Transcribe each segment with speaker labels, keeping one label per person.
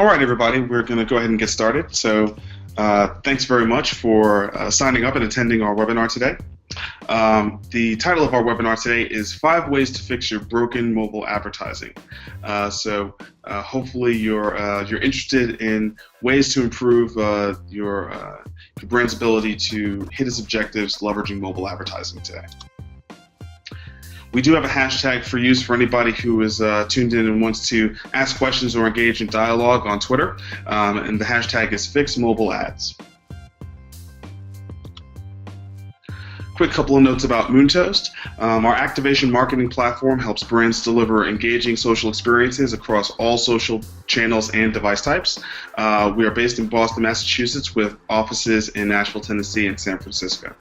Speaker 1: All right, everybody, we're going to go ahead and get started. So thanks very much for signing up and attending our webinar today. The title of our webinar today is 5 Ways to Fix Your Broken Mobile Advertising. Hopefully you're interested in ways to improve your brand's ability to hit its objectives leveraging mobile advertising today. We do have a hashtag for use for anybody who is tuned in and wants to ask questions or engage in dialogue on Twitter, and the hashtag is FixMobileAds. Quick couple of notes about Moontoast. Our activation marketing platform helps brands deliver engaging social experiences across all social channels and device types. We are based in Boston, Massachusetts, with offices in Nashville, Tennessee, and San Francisco.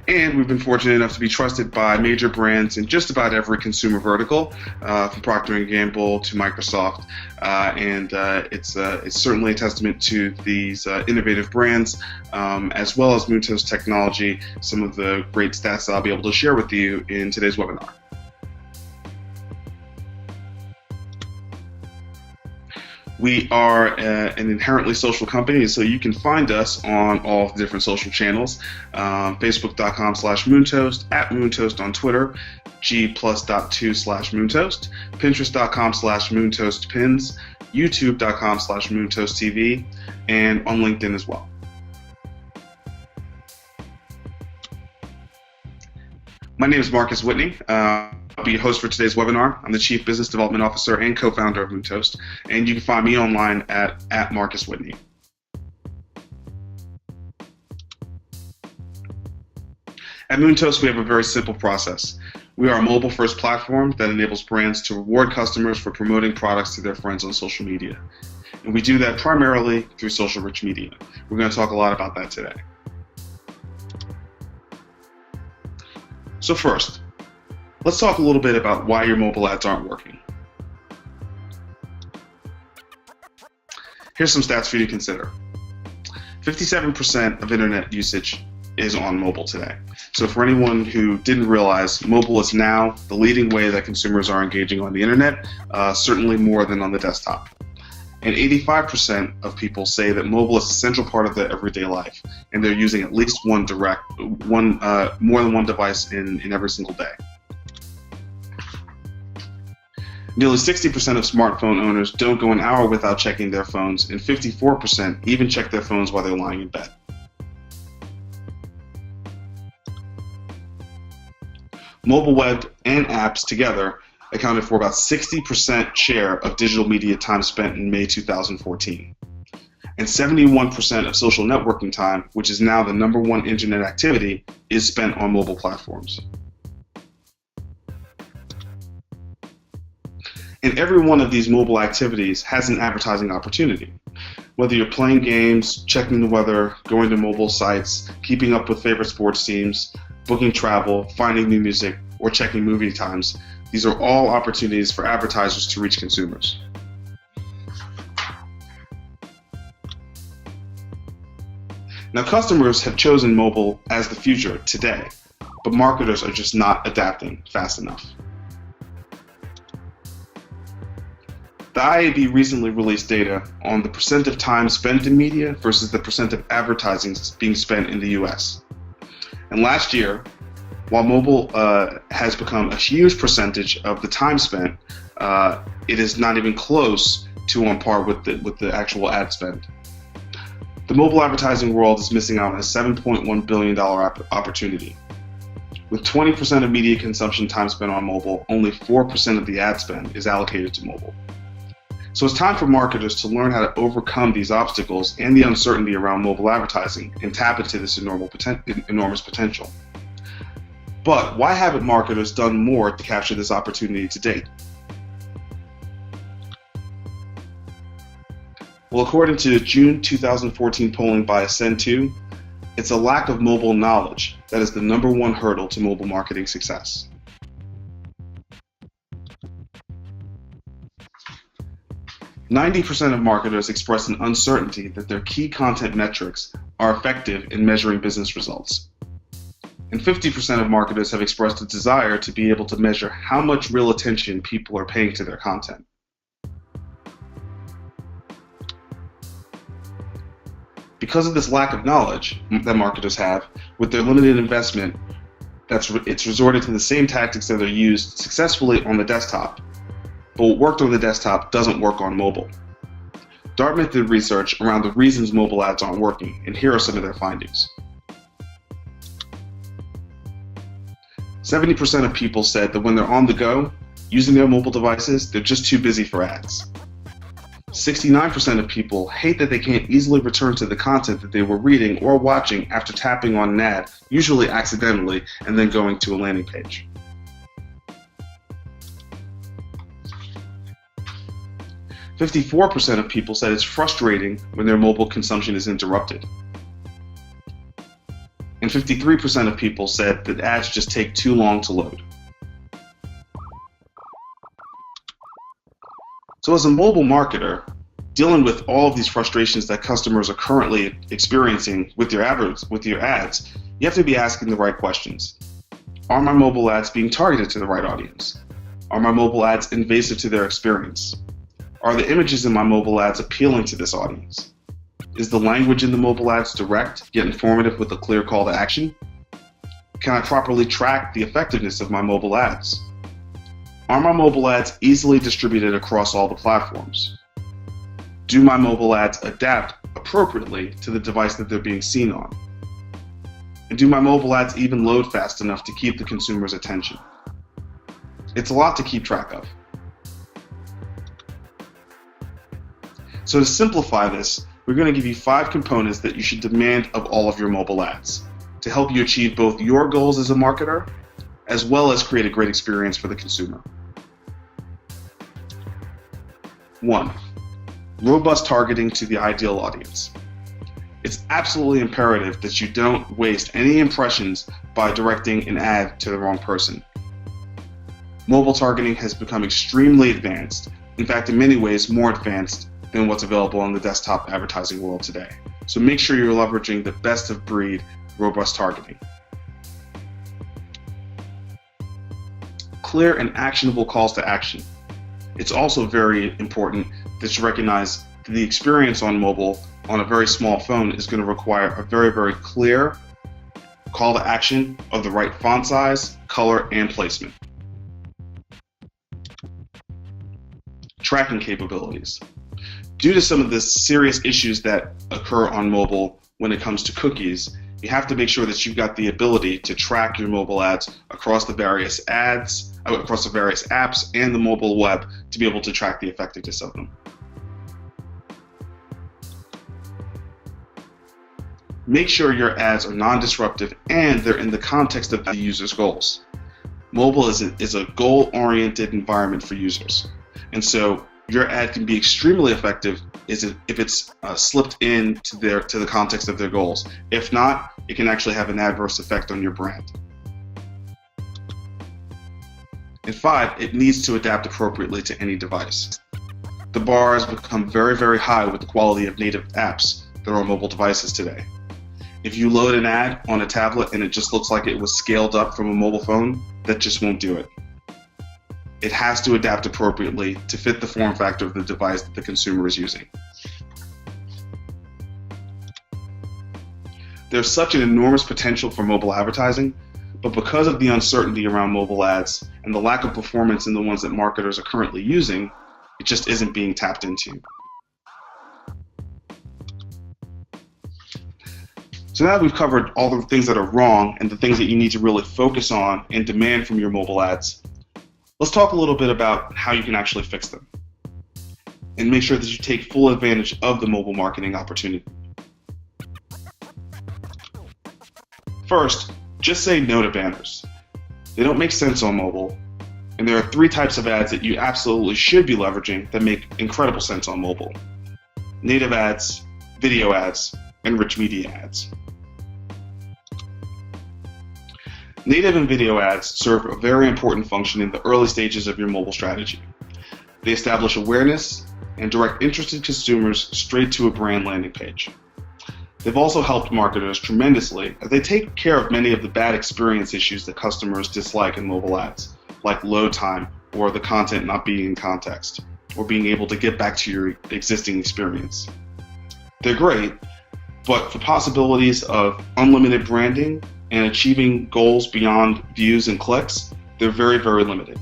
Speaker 1: And we've been fortunate enough to be trusted by major brands in just about every consumer vertical, from Procter & Gamble to Microsoft, and it's certainly a testament to these innovative brands, as well as Moontoast technology, some of the great stats that I'll be able to share with you in today's webinar. We are an inherently social company, so you can find us on all the different social channels, Facebook.com/Moontoast, @Moontoast on Twitter, G+.2/Moontoast, Pinterest.com/MoontoastPins, YouTube.com/MoontoastTV, and on LinkedIn as well. My name is Marcus Whitney. I'll be your host for today's webinar. I'm the Chief Business Development Officer and co-founder of Moontoast, and you can find me online at Marcus Whitney. At Moontoast, we have a very simple process. We are a mobile-first platform that enables brands to reward customers for promoting products to their friends on social media. And we do that primarily through social-rich media. We're going to talk a lot about that today. So first, let's talk a little bit about why your mobile ads aren't working. Here's some stats for you to consider. 57% of internet usage is on mobile today. So for anyone who didn't realize, mobile is now the leading way that consumers are engaging on the internet, certainly more than on the desktop. And 85% of people say that mobile is a central part of their everyday life, and they're using at least more than one device in every single day. Nearly 60% of smartphone owners don't go an hour without checking their phones, and 54% even check their phones while they're lying in bed. Mobile web and apps together accounted for about 60% share of digital media time spent in May 2014. And 71% of social networking time, which is now the #1 internet activity, is spent on mobile platforms. And every one of these mobile activities has an advertising opportunity. Whether you're playing games, checking the weather, going to mobile sites, keeping up with favorite sports teams, booking travel, finding new music, or checking movie times, these are all opportunities for advertisers to reach consumers. Now, customers have chosen mobile as the future today, but marketers are just not adapting fast enough. The IAB recently released data on the percent of time spent in media versus the percent of advertising being spent in the US. And last year, while mobile has become a huge percentage of the time spent, it is not even close to on par with the actual ad spend. The mobile advertising world is missing out on a $7.1 billion opportunity. With 20% of media consumption time spent on mobile, only 4% of the ad spend is allocated to mobile. So it's time for marketers to learn how to overcome these obstacles and the uncertainty around mobile advertising and tap into this enormous potential. But why haven't marketers done more to capture this opportunity to date? Well, according to June 2014 polling by Ascend2, it's a lack of mobile knowledge that is the #1 hurdle to mobile marketing success. %90 of marketers express an uncertainty that their key content metrics are effective in measuring business results. And 50% of marketers have expressed a desire to be able to measure how much real attention people are paying to their content. Because of this lack of knowledge that marketers have, with their limited investment, it's resorted to the same tactics that are used successfully on the desktop. But what worked on the desktop doesn't work on mobile. Dartmouth did research around the reasons mobile ads aren't working, and here are some of their findings. 70% of people said that when they're on the go, using their mobile devices, they're just too busy for ads. 69% of people hate that they can't easily return to the content that they were reading or watching after tapping on an ad, usually accidentally, and then going to a landing page. 54% of people said it's frustrating when their mobile consumption is interrupted. And 53% of people said that ads just take too long to load. So as a mobile marketer, dealing with all of these frustrations that customers are currently experiencing with your ads, you have to be asking the right questions. Are my mobile ads being targeted to the right audience? Are my mobile ads invasive to their experience? Are the images in my mobile ads appealing to this audience? Is the language in the mobile ads direct, yet informative with a clear call to action? Can I properly track the effectiveness of my mobile ads? Are my mobile ads easily distributed across all the platforms? Do my mobile ads adapt appropriately to the device that they're being seen on? And do my mobile ads even load fast enough to keep the consumer's attention? It's a lot to keep track of. So to simplify this, we're going to give you 5 components that you should demand of all of your mobile ads to help you achieve both your goals as a marketer as well as create a great experience for the consumer. 1. Robust targeting to the ideal audience. It's absolutely imperative that you don't waste any impressions by directing an ad to the wrong person. Mobile targeting has become extremely advanced, in fact in many ways more advanced than what's available in the desktop advertising world today. So make sure you're leveraging the best of breed robust targeting. Clear and actionable calls to action. It's also very important that you recognize that the experience on mobile on a very small phone is going to require a very, very clear call to action of the right font size, color, and placement. Tracking capabilities. Due to some of the serious issues that occur on mobile when it comes to cookies, you have to make sure that you've got the ability to track your mobile ads across the various apps and the mobile web to be able to track the effectiveness of them. Make sure your ads are non-disruptive and they're in the context of the user's goals. Mobile is a goal-oriented environment for users, and so your ad can be extremely effective if it's slipped into the context of their goals. If not, it can actually have an adverse effect on your brand. And 5, it needs to adapt appropriately to any device. The bar has become very, very high with the quality of native apps that are on mobile devices today. If you load an ad on a tablet and it just looks like it was scaled up from a mobile phone, that just won't do it. It has to adapt appropriately to fit the form factor of the device that the consumer is using. There's such an enormous potential for mobile advertising, but because of the uncertainty around mobile ads and the lack of performance in the ones that marketers are currently using, it just isn't being tapped into. So now that we've covered all the things that are wrong and the things that you need to really focus on and demand from your mobile ads, let's talk a little bit about how you can actually fix them and make sure that you take full advantage of the mobile marketing opportunity. First, just say no to banners. They don't make sense on mobile, and there are 3 types of ads that you absolutely should be leveraging that make incredible sense on mobile: native ads, video ads, and rich media ads. Native and video ads serve a very important function in the early stages of your mobile strategy. They establish awareness and direct interested consumers straight to a brand landing page. They've also helped marketers tremendously as they take care of many of the bad experience issues that customers dislike in mobile ads, like load time or the content not being in context, or being able to get back to your existing experience. They're great, but for possibilities of unlimited branding and achieving goals beyond views and clicks, they're very, very limited.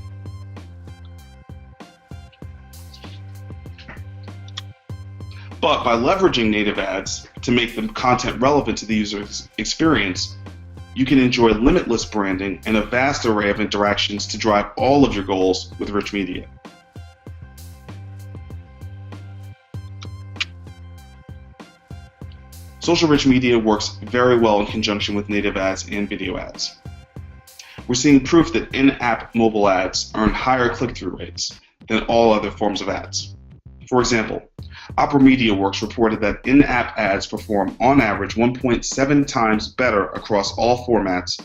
Speaker 1: But by leveraging native ads to make the content relevant to the user's experience, you can enjoy limitless branding and a vast array of interactions to drive all of your goals with rich media. Social rich media works very well in conjunction with native ads and video ads. We're seeing proof that in-app mobile ads earn higher click-through rates than all other forms of ads. For example, Opera MediaWorks reported that in-app ads perform on average 1.7 times better across all formats,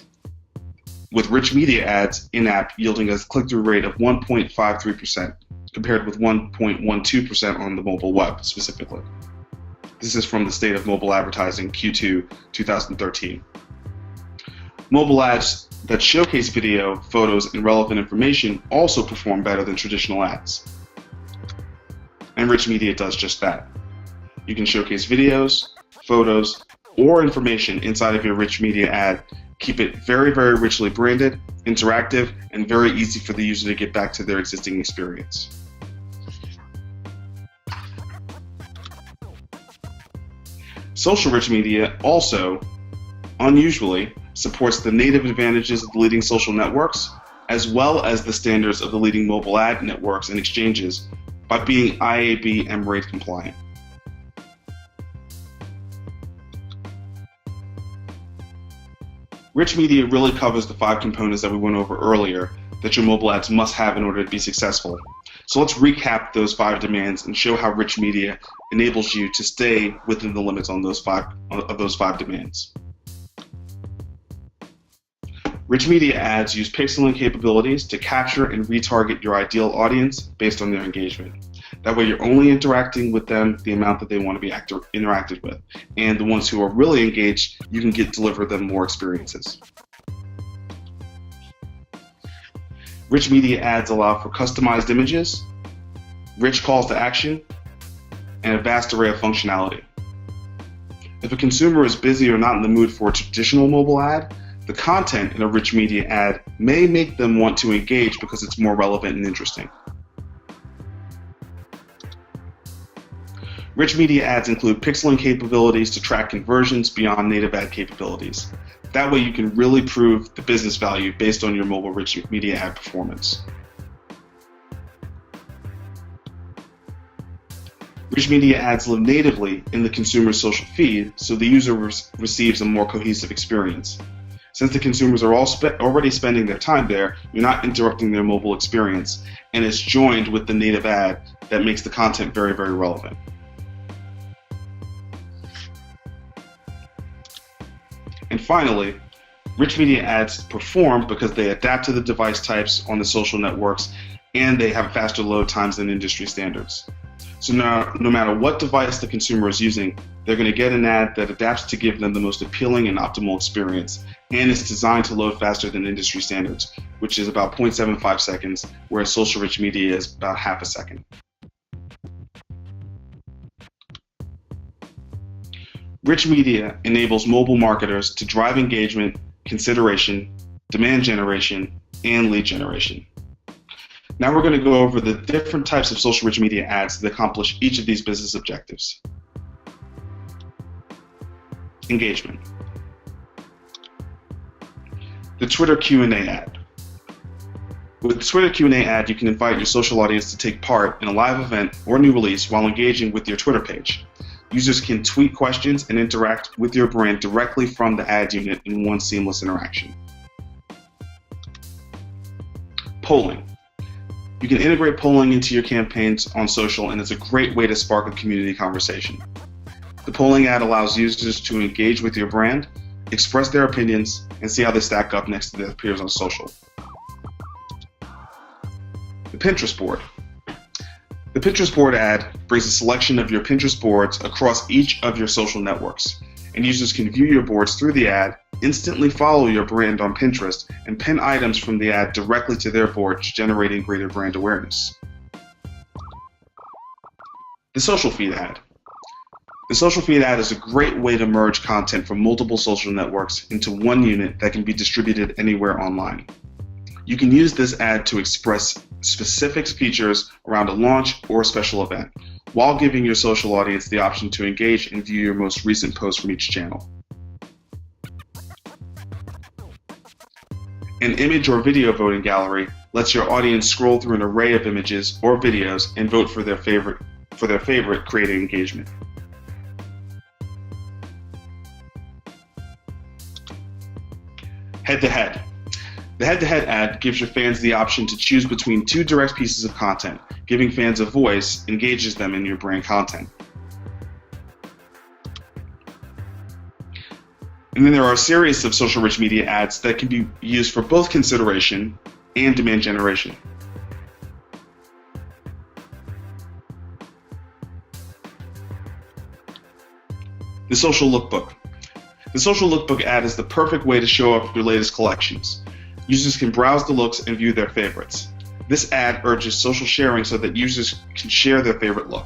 Speaker 1: with rich media ads in-app yielding a click-through rate of 1.53%, compared with 1.12% on the mobile web specifically. This is from the State of Mobile Advertising Q2 2013. Mobile ads that showcase video, photos, and relevant information also perform better than traditional ads. And rich media does just that. You can showcase videos, photos, or information inside of your rich media ad. Keep it very, very richly branded, interactive, and very easy for the user to get back to their existing experience. Social rich media also, unusually, supports the native advantages of the leading social networks, as well as the standards of the leading mobile ad networks and exchanges, by being IAB M-Rate compliant. Rich media really covers the 5 components that we went over earlier that your mobile ads must have in order to be successful. So let's recap those 5 demands and show how rich media enables you to stay within the limits on those 5 demands. Rich media ads use pixeling capabilities to capture and retarget your ideal audience based on their engagement. That way you're only interacting with them the amount that they want to be interacted with. And the ones who are really engaged, you can deliver them more experiences. Rich media ads allow for customized images, rich calls to action, and a vast array of functionality. If a consumer is busy or not in the mood for a traditional mobile ad, the content in a rich media ad may make them want to engage because it's more relevant and interesting. Rich media ads include pixeling capabilities to track conversions beyond native ad capabilities. That way you can really prove the business value based on your mobile rich media ad performance. Rich media ads live natively in the consumer's social feed, so the user receives a more cohesive experience. Since the consumers are already spending their time there, you're not interrupting their mobile experience, and it's joined with the native ad that makes the content very, very relevant. And finally, rich media ads perform because they adapt to the device types on the social networks, and they have faster load times than industry standards. So no matter what device the consumer is using, they're going to get an ad that adapts to give them the most appealing and optimal experience, and it's designed to load faster than industry standards, which is about 0.75 seconds, whereas social rich media is about half a second. Rich media enables mobile marketers to drive engagement, consideration, demand generation, and lead generation. Now we're going to go over the different types of social rich media ads that accomplish each of these business objectives. Engagement. The Twitter Q&A ad. With the Twitter Q&A ad, you can invite your social audience to take part in a live event or new release while engaging with your Twitter page. Users can tweet questions and interact with your brand directly from the ad unit in one seamless interaction. Polling. You can integrate polling into your campaigns on social, and it's a great way to spark a community conversation. The polling ad allows users to engage with your brand, express their opinions, and see how they stack up next to their peers on social. The Pinterest board. The Pinterest board ad brings a selection of your Pinterest boards across each of your social networks, and users can view your boards through the ad, instantly follow your brand on Pinterest, and pin items from the ad directly to their boards, generating greater brand awareness. The social feed ad. The social feed ad is a great way to merge content from multiple social networks into one unit that can be distributed anywhere online. You can use this ad to express specific features around a launch or a special event, while giving your social audience the option to engage and view your most recent posts from each channel. An image or video voting gallery lets your audience scroll through an array of images or videos and vote for their favorite, creating engagement. Head-to-head. The head-to-head ad gives your fans the option to choose between two direct pieces of content. Giving fans a voice engages them in your brand content. And then there are a series of social rich media ads that can be used for both consideration and demand generation. The social lookbook. The social lookbook ad is the perfect way to show off your latest collections. Users can browse the looks and view their favorites. This ad urges social sharing so that users can share their favorite look.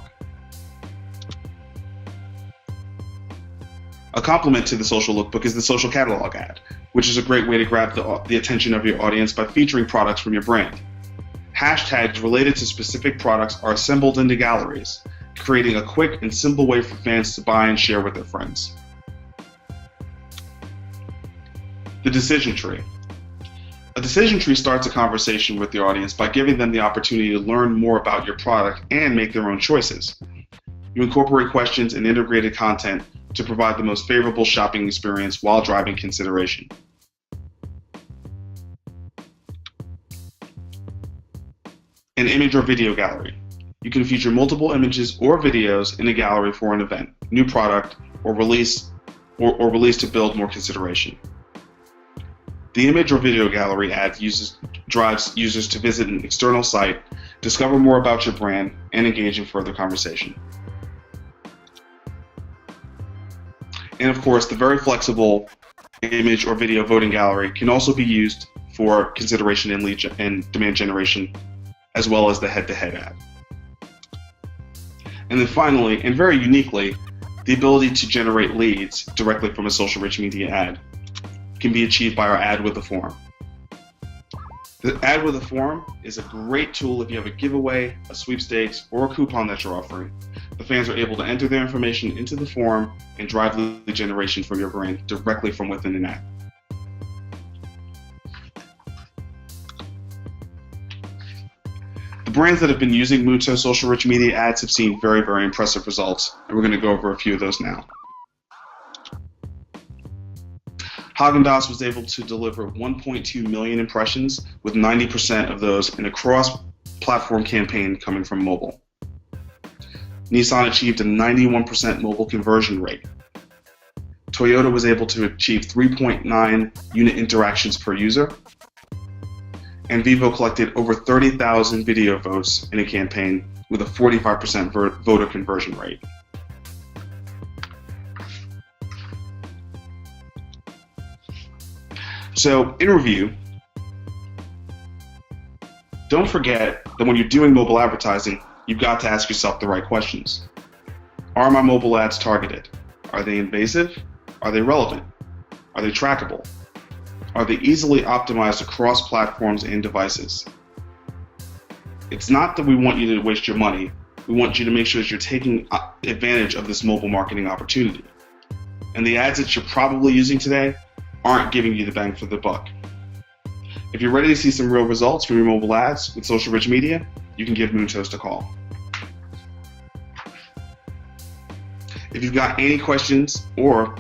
Speaker 1: A complement to the social lookbook is the social catalog ad, which is a great way to grab the attention of your audience by featuring products from your brand. Hashtags related to specific products are assembled into galleries, creating a quick and simple way for fans to buy and share with their friends. The decision tree. A decision tree starts a conversation with your audience by giving them the opportunity to learn more about your product and make their own choices. You incorporate questions and integrated content to provide the most favorable shopping experience while driving consideration. An image or video gallery. You can feature multiple images or videos in a gallery for an event, new product, or release to build more consideration. The image or video gallery ad drives users to visit an external site, discover more about your brand, and engage in further conversation. And of course, the very flexible image or video voting gallery can also be used for consideration and demand generation, as well as the head-to-head ad. And then finally, and very uniquely, the ability to generate leads directly from a social rich media ad can be achieved by our ad with a form. The ad with a form is a great tool if you have a giveaway, a sweepstakes, or a coupon that you're offering. The fans are able to enter their information into the form and drive lead generation from your brand directly from within an ad. The brands that have been using Muto social rich media ads have seen very, very impressive results, and we're going to go over a few of those now. Haagen-Dazs was able to deliver 1.2 million impressions, with 90% of those in a cross-platform campaign coming from mobile. Nissan achieved a 91% mobile conversion rate. Toyota was able to achieve 3.9 unit interactions per user. And Vivo collected over 30,000 video votes in a campaign with a 45% voter conversion rate. So, in review, don't forget that when you're doing mobile advertising, you've got to ask yourself the right questions. Are my mobile ads targeted? Are they invasive? Are they relevant? Are they trackable? Are they easily optimized across platforms and devices? It's not that we want you to waste your money. We want you to make sure that you're taking advantage of this mobile marketing opportunity. And the ads that you're probably using today aren't giving you the bang for the buck. If you're ready to see some real results from your mobile ads with social rich media, you can give Moontoast a call. If you've got any questions or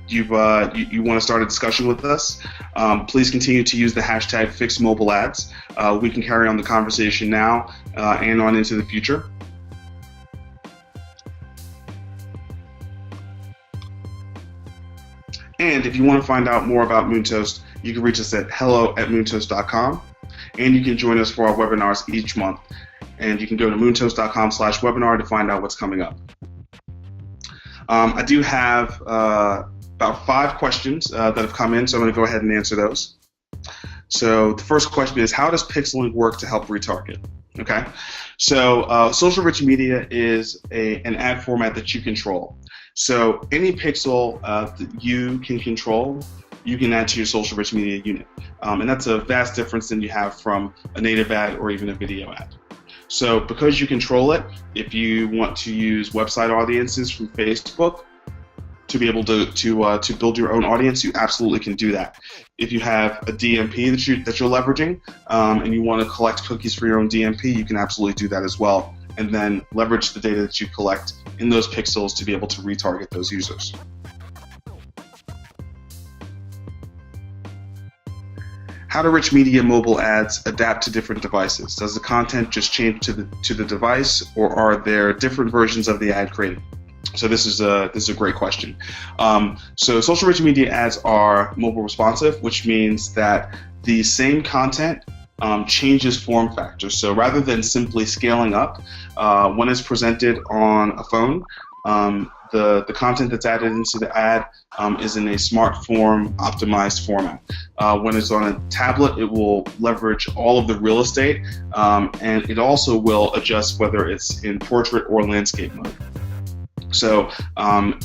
Speaker 1: you want to start a discussion with us, please continue to use the hashtag #FixMobileAds. We can carry on the conversation now and on into the future. And if you want to find out more about Moontoast, you can reach us at hello@moontoast.com, and you can join us for our webinars each month. And you can go to moontoast.com/webinar to find out what's coming up. I do have about 5 questions that have come in, so I'm going to go ahead and answer those. So the first question is, how does pixeling work to help retarget? Okay, so social rich media is an ad format that you control. So any pixel that you can control, you can add to your social rich media unit. And that's a vast difference than you have from a native ad or even a video ad. So because you control it, if you want to use website audiences from Facebook to be able to build your own audience, you absolutely can do that. If you have a DMP that you're leveraging and you want to collect cookies for your own DMP, you can absolutely do that as well, and then leverage the data that you collect in those pixels to be able to retarget those users. How do rich media mobile ads adapt to different devices? Does the content just change to the device, or are there different versions of the ad created? So this is a great question. So social rich media ads are mobile responsive, which means that the same content changes form factor. So rather than simply scaling up, when it's presented on a phone, the content that's added into the ad is in a smartphone optimized format. When it's on a tablet, it will leverage all of the real estate, and it also will adjust whether it's in portrait or landscape mode. So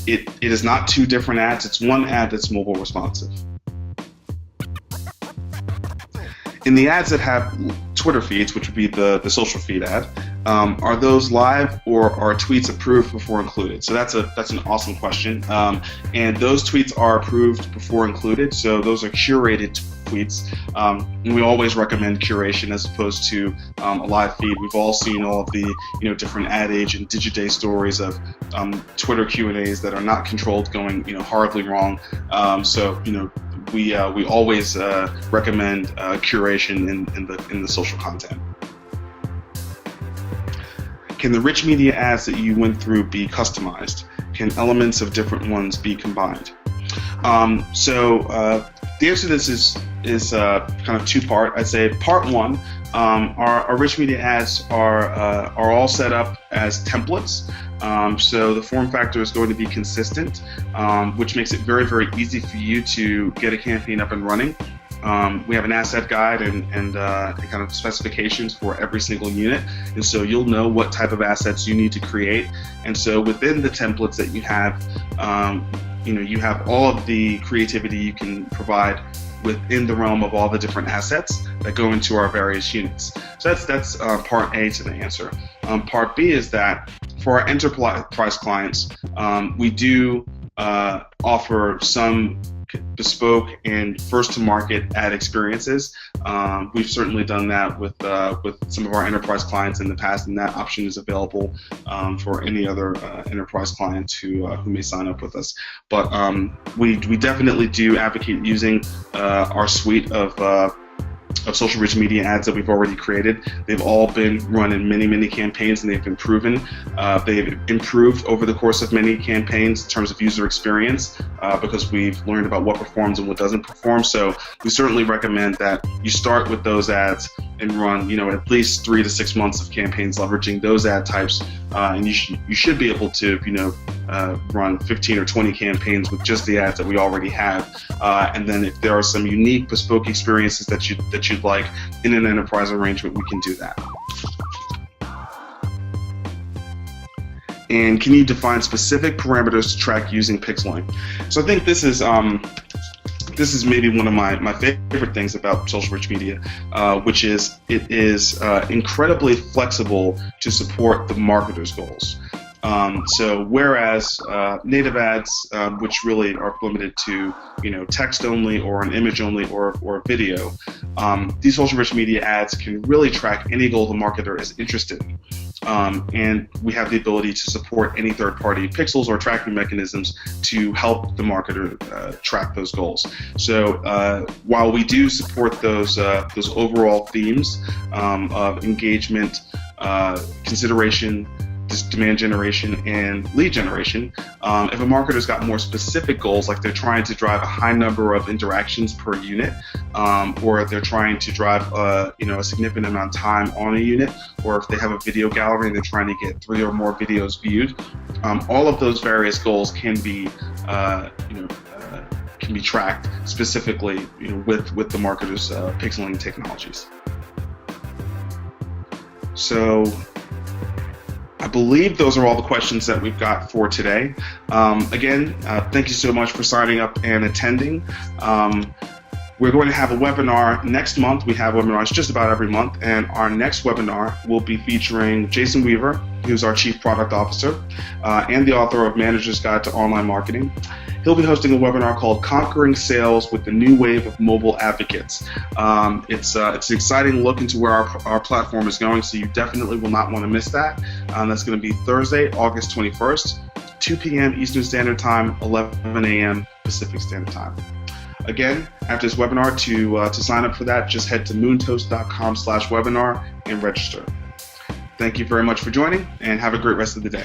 Speaker 1: it is not 2 different ads, it's one ad that's mobile responsive. In the ads that have Twitter feeds, which would be the social feed ad, are those live or are tweets approved before included? So that's an awesome question. And those tweets are approved before included, so those are curated tweets. And we always recommend curation as opposed to a live feed. We've all seen all of the different Ad Age and Digiday stories of Twitter Q&As that are not controlled going horribly wrong. So we always recommend curation in the social content. Can the rich media ads that you went through be customized? Can elements of different ones be combined? The answer to this is kind of 2-part. I'd say part 1, our rich media ads are all set up as templates. So the form factor is going to be consistent, which makes it very, very easy for you to get a campaign up and running. We have an asset guide and kind of specifications for every single unit, and so you'll know what type of assets you need to create. And so within the templates that you have, you have all of the creativity you can provide within the realm of all the different assets that go into our various units. So that's part A to the answer. Part B is that for our enterprise clients, we do offer some bespoke and first-to-market ad experiences. We've certainly done that with some of our enterprise clients in the past, and that option is available for any other enterprise clients who may sign up with us. But we definitely do advocate using our suite of social rich media ads that we've already created. They've all been run in many, many campaigns, and they've been proven. They've improved over the course of many campaigns in terms of user experience because we've learned about what performs and what doesn't perform. So we certainly recommend that you start with those ads and run, at least 3 to 6 months of campaigns leveraging those ad types, and you should be able to, run 15 or 20 campaigns with just the ads that we already have. And then if there are some unique, bespoke experiences that you'd like in an enterprise arrangement, we can do that. And can you define specific parameters to track using pixeling? So I think this is maybe one of my favorite things about social rich media, which is it is incredibly flexible to support the marketer's goals. So whereas native ads, which really are limited to text only or an image only or video, these social rich media ads can really track any goal the marketer is interested in. And we have the ability to support any third-party pixels or tracking mechanisms to help the marketer track those goals. So while we do support those overall themes of engagement, consideration, demand generation and lead generation. If a marketer's got more specific goals, like they're trying to drive a high number of interactions per unit, or if they're trying to drive a significant amount of time on a unit, or if they have a video gallery and they're trying to get 3 or more videos viewed, all of those various goals can be tracked specifically with the marketer's pixeling technologies. So I believe those are all the questions that we've got for today. Again, thank you so much for signing up and attending. We're going to have a webinar next month. We have webinars just about every month, and our next webinar will be featuring Jason Weaver, who's our Chief Product Officer and the author of Manager's Guide to Online Marketing. He'll be hosting a webinar called Conquering Sales with the New Wave of Mobile Advocates. It's an exciting look into where our platform is going, so you definitely will not want to miss that. That's going to be Thursday, August 21st, 2 p.m. Eastern Standard Time, 11 a.m. Pacific Standard Time. Again, after this webinar, to sign up for that, just head to moontoast.com/webinar and register. Thank you very much for joining, and have a great rest of the day.